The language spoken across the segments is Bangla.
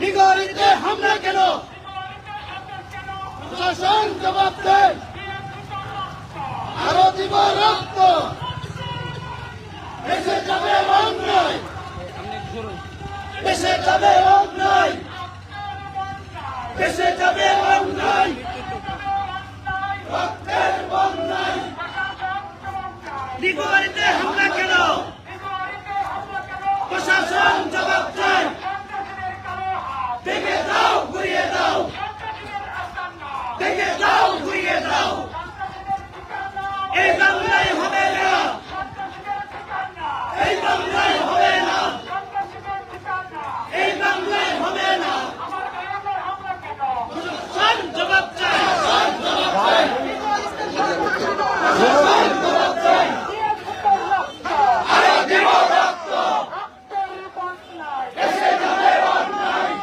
নিগরিতে হামলা কেন? প্রশাসন জবাব দেয়। আরো দিব রক্ত। দেশে যাবে অন্যায়, দেশে যাবে অন্যায়, দেশে যাবে অন্যায়, রক্তের বন্যায়। নিগরিতে হামলা কেন? প্রশাসন জবাব দেয়। ভেঙে দাও, ঘুরিয়ে দাও, ভেঙে দাও, ঘুরিয়ে দাও। এই বাংলায় হবে না, এই বাংলায় হবে না, এই বাংলায় হবে না। প্রশাসন জবাব চাই, জবাব চাই, প্রশাসন জবাব চাই। আরো দিব রক্ত। দেশে যাবে অন্যায়,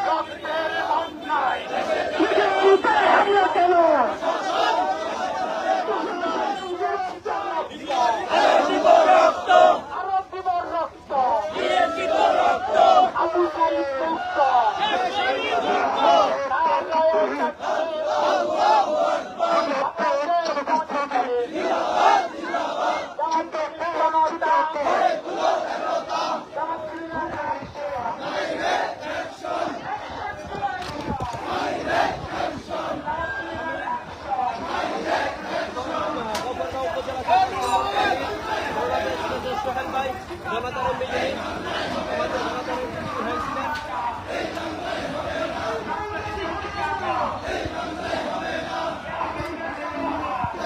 আরো দিব রক্ত, দিয়ে দিব রক্ত।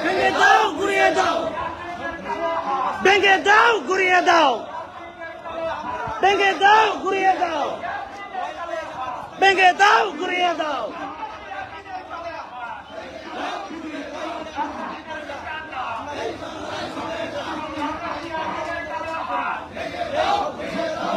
ভেঙে দাও, ঘুরিয়ে দাও, ভেঙে দাও, ঘুরিয়ে দাও, ভেঙে দাও, ঘুরিয়ে দাও, ভেঙে দাও, ঘুরিয়ে দাও।